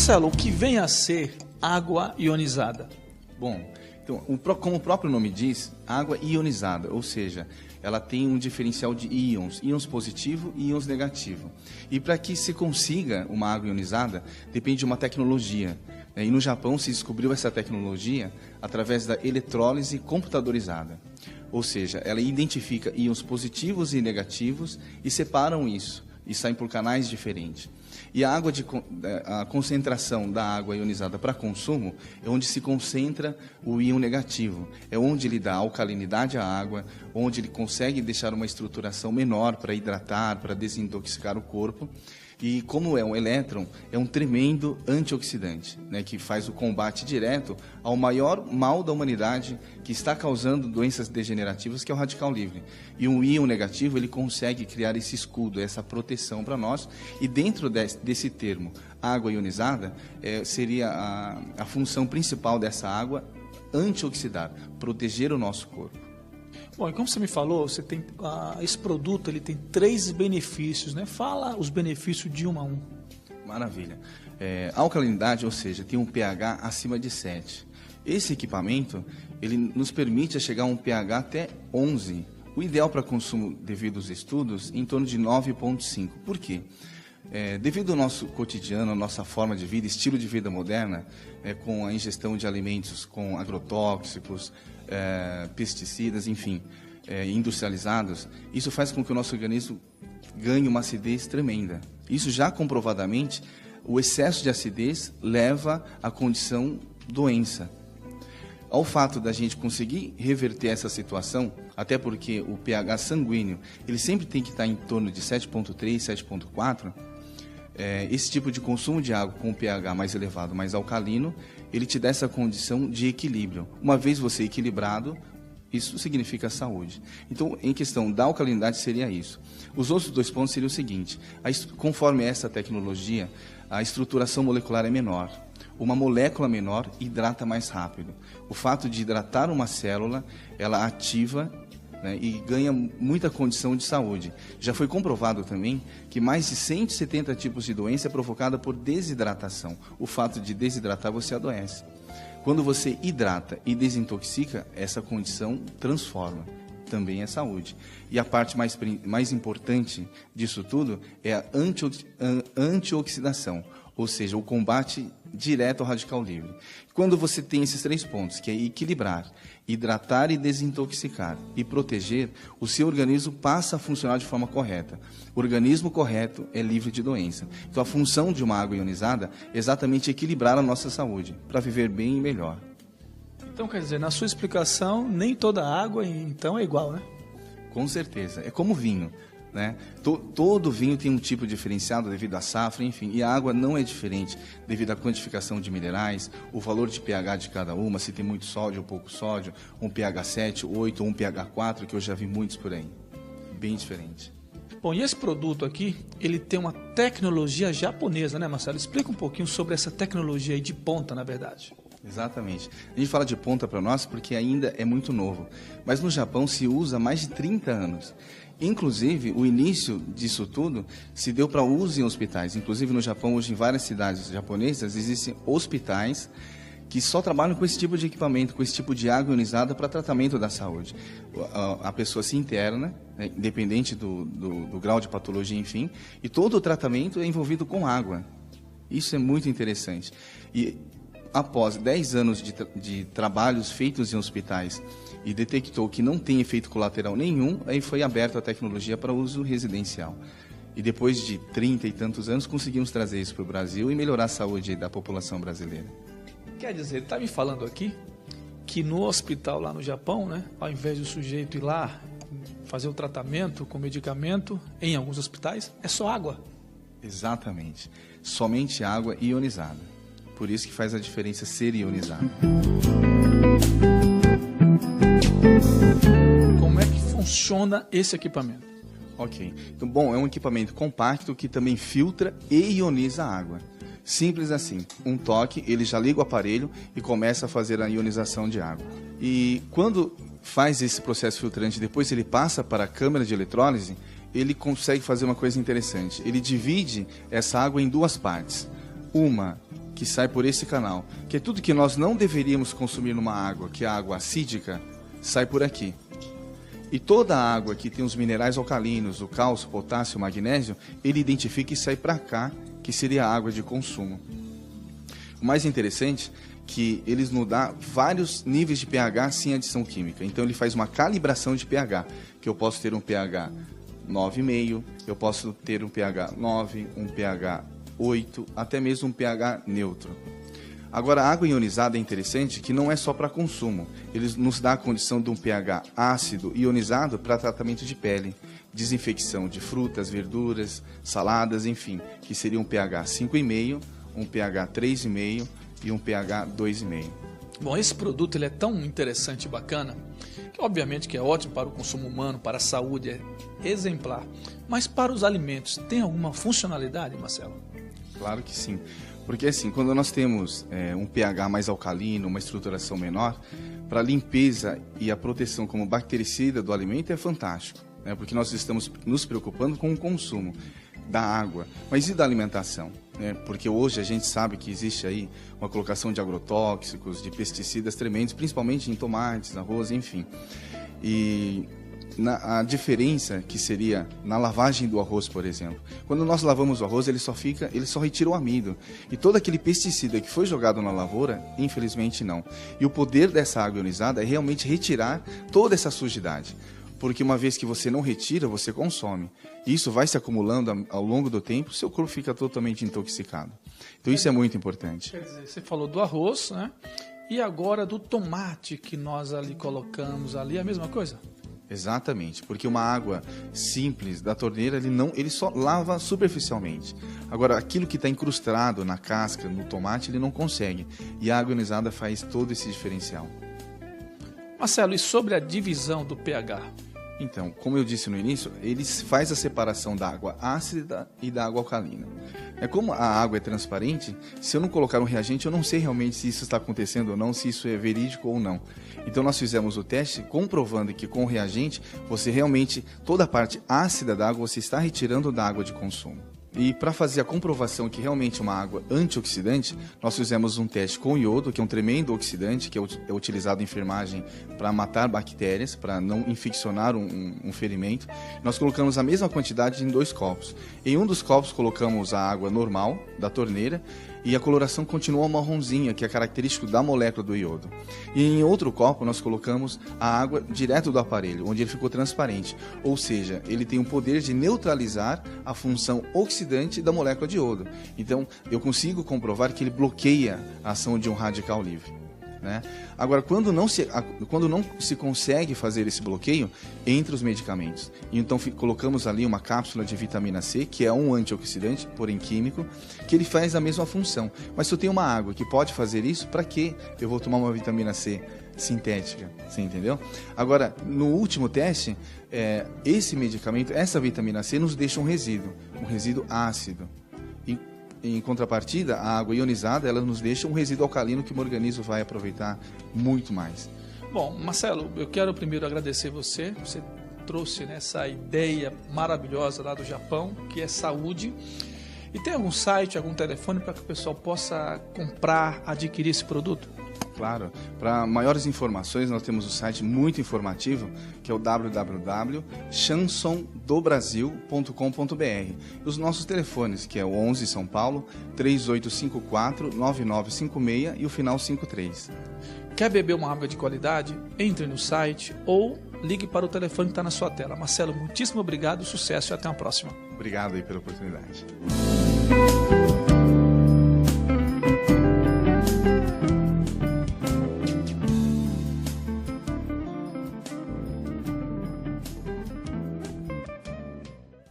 Marcelo, o que vem a ser água ionizada? Bom, então, como o próprio nome diz, água ionizada, ou seja, ela tem um diferencial de íons positivo e íons negativo. E para que se consiga uma água ionizada, depende de uma tecnologia. E no Japão se descobriu essa tecnologia através da eletrólise computadorizada. Ou seja, ela identifica íons positivos e negativos e separam isso, e saem por canais diferentes. E a concentração da água ionizada para consumo é onde se concentra o íon negativo. É onde ele dá alcalinidade à água, onde ele consegue deixar uma estruturação menor para hidratar, para desintoxicar o corpo. E como é um elétron, é um tremendo antioxidante, né, que faz o combate direto ao maior mal da humanidade, que está causando doenças degenerativas, que é o radical livre. E um íon negativo, ele consegue criar esse escudo, essa proteção para nós. E dentro desse termo, água ionizada, seria a função principal dessa água, antioxidar, proteger o nosso corpo. Bom, e como você me falou, você tem, esse produto ele tem 3 benefícios, né? Fala os benefícios de um a um. Maravilha. A alcalinidade, ou seja, tem um pH acima de 7. Esse equipamento, ele nos permite chegar a um pH até 11. O ideal para consumo, devido aos estudos, em torno de 9,5. Por quê? Devido ao nosso cotidiano, à nossa forma de vida, estilo de vida moderna, com a ingestão de alimentos com agrotóxicos, pesticidas, enfim, industrializados, isso faz com que o nosso organismo ganhe uma acidez tremenda. Isso já comprovadamente, o excesso de acidez leva à condição doença. Ao fato da gente conseguir reverter essa situação, até porque o pH sanguíneo, ele sempre tem que estar em torno de 7,3, 7,4, esse tipo de consumo de água com o pH mais elevado, mais alcalino, ele te dá essa condição de equilíbrio. Uma vez você equilibrado, isso significa saúde. Então, em questão da alcalinidade, seria isso. Os outros 2 pontos seriam o seguinte: conforme essa tecnologia, a estruturação molecular é menor. Uma molécula menor hidrata mais rápido. O fato de hidratar uma célula, ela ativa, né, e ganha muita condição de saúde. Já foi comprovado também que mais de 170 tipos de doença é provocada por desidratação. O fato de desidratar, você adoece. Quando você hidrata e desintoxica, essa condição transforma. Também é saúde. E a parte mais importante disso tudo é a antioxidação, ou seja, o combate direto ao radical livre. Quando você tem esses 3 pontos, que é equilibrar, hidratar e desintoxicar, e proteger, o seu organismo passa a funcionar de forma correta. O organismo correto é livre de doença. Então, a função de uma água ionizada é exatamente equilibrar a nossa saúde, para viver bem e melhor. Então, quer dizer, na sua explicação, nem toda água, então, é igual, né? Com certeza. É como vinho, né? Todo vinho tem um tipo diferenciado devido à safra, enfim. E a água não é diferente devido à quantificação de minerais, o valor de pH de cada uma, se tem muito sódio ou pouco sódio, um pH 7, 8 ou um pH 4, que eu já vi muitos por aí. Bem diferente. Bom, e esse produto aqui, ele tem uma tecnologia japonesa, né, Marcelo? Explica um pouquinho sobre essa tecnologia aí de ponta, na verdade. Exatamente. A gente fala de ponta para nós porque ainda é muito novo. Mas no Japão se usa há mais de 30 anos. Inclusive, o início disso tudo se deu para uso em hospitais. Inclusive, no Japão, hoje, em várias cidades japonesas, existem hospitais que só trabalham com esse tipo de equipamento, com esse tipo de água ionizada para tratamento da saúde. A pessoa se interna, né, independente do grau de patologia, enfim, e todo o tratamento é envolvido com água. Isso é muito interessante. E após 10 anos de trabalhos feitos em hospitais e detectou que não tem efeito colateral nenhum, aí foi aberta a tecnologia para uso residencial. E depois de 30 e tantos anos, conseguimos trazer isso para o Brasil e melhorar a saúde da população brasileira. Quer dizer, ele está me falando aqui que no hospital lá no Japão, né, ao invés do sujeito ir lá fazer o tratamento com medicamento, em alguns hospitais, é só água. Exatamente. Somente água ionizada. Por isso que faz a diferença ser ionizado. Como é que funciona esse equipamento? Ok. Então, bom, é um equipamento compacto que também filtra e ioniza a água. Simples assim. Um toque, ele já liga o aparelho e começa a fazer a ionização de água. E quando faz esse processo filtrante, depois ele passa para a câmara de eletrólise, ele consegue fazer uma coisa interessante. Ele divide essa água em 2 partes. Uma que sai por esse canal, que é tudo que nós não deveríamos consumir numa água, que é a água acídica, sai por aqui. E toda a água que tem os minerais alcalinos, o cálcio, o potássio, o magnésio, ele identifica e sai para cá, que seria a água de consumo. O mais interessante é que eles nos dão vários níveis de pH sem adição química. Então ele faz uma calibração de pH, que eu posso ter um pH 9,5, eu posso ter um pH 9, um pH 8, até mesmo um pH neutro. Agora, a água ionizada é interessante que não é só para consumo. Ele nos dá a condição de um pH ácido ionizado para tratamento de pele, desinfecção de frutas, verduras, saladas, enfim, que seria um pH 5,5, um pH 3,5 e um pH 2,5. Bom, esse produto ele é tão interessante e bacana, que obviamente que é ótimo para o consumo humano, para a saúde, é exemplar. Mas para os alimentos, tem alguma funcionalidade, Marcelo? Claro que sim. Porque assim, quando nós temos um pH mais alcalino, uma estruturação menor, para a limpeza e a proteção como bactericida do alimento é fantástico, né? Porque nós estamos nos preocupando com o consumo da água, mas e da alimentação? Porque hoje a gente sabe que existe aí uma colocação de agrotóxicos, de pesticidas tremendos, principalmente em tomates, arroz, enfim. E a diferença que seria na lavagem do arroz, por exemplo. Quando nós lavamos o arroz, ele só retira o amido. E todo aquele pesticida que foi jogado na lavoura, infelizmente não. E o poder dessa água ionizada é realmente retirar toda essa sujidade. Porque uma vez que você não retira, você consome. Isso vai se acumulando ao longo do tempo, seu corpo fica totalmente intoxicado. Então isso é muito importante. Quer dizer, você falou do arroz, né? E agora do tomate que nós ali colocamos ali, é a mesma coisa? Exatamente, porque uma água simples da torneira, ele só lava superficialmente. Agora, aquilo que está incrustado na casca, no tomate, ele não consegue. E a água ionizada faz todo esse diferencial. Marcelo, e sobre a divisão do pH? Então, como eu disse no início, ele faz a separação da água ácida e da água alcalina. Como a água é transparente, se eu não colocar um reagente, eu não sei realmente se isso está acontecendo ou não, se isso é verídico ou não. Então nós fizemos o teste comprovando que com o reagente, você realmente, toda a parte ácida da água, você está retirando da água de consumo. E para fazer a comprovação que realmente é uma água antioxidante, nós fizemos um teste com iodo, que é um tremendo oxidante, que é utilizado em enfermagem para matar bactérias, para não infeccionar um ferimento. Nós colocamos a mesma quantidade em 2 copos. Em um dos copos colocamos a água normal da torneira e a coloração continuou marronzinha, que é característico da molécula do iodo. E em outro copo nós colocamos a água direto do aparelho, onde ele ficou transparente. Ou seja, ele tem o poder de neutralizar a função oxidante da molécula de iodo. Então, eu consigo comprovar que ele bloqueia a ação de um radical livre. Né? Agora, quando não se consegue fazer esse bloqueio, entra os medicamentos. Então, colocamos ali uma cápsula de vitamina C, que é um antioxidante, porém químico, que ele faz a mesma função. Mas se eu tenho uma água que pode fazer isso, para que eu vou tomar uma vitamina C sintética? Você entendeu? Agora, no último teste, esse medicamento, essa vitamina C, nos deixa um resíduo ácido. Em contrapartida, a água ionizada, ela nos deixa um resíduo alcalino que o organismo vai aproveitar muito mais. Bom, Marcelo, eu quero primeiro agradecer você. Você trouxe essa ideia maravilhosa lá do Japão, que é saúde. E tem algum site, algum telefone para que o pessoal possa comprar, adquirir esse produto? Claro. Para maiores informações, nós temos um site muito informativo, que é o www.chansondobrasil.com.br. E os nossos telefones, que é o 11 São Paulo, 3854-9956 e o final 53. Quer beber uma água de qualidade? Entre no site ou ligue para o telefone que está na sua tela. Marcelo, muitíssimo obrigado, sucesso e até a próxima. Obrigado aí pela oportunidade.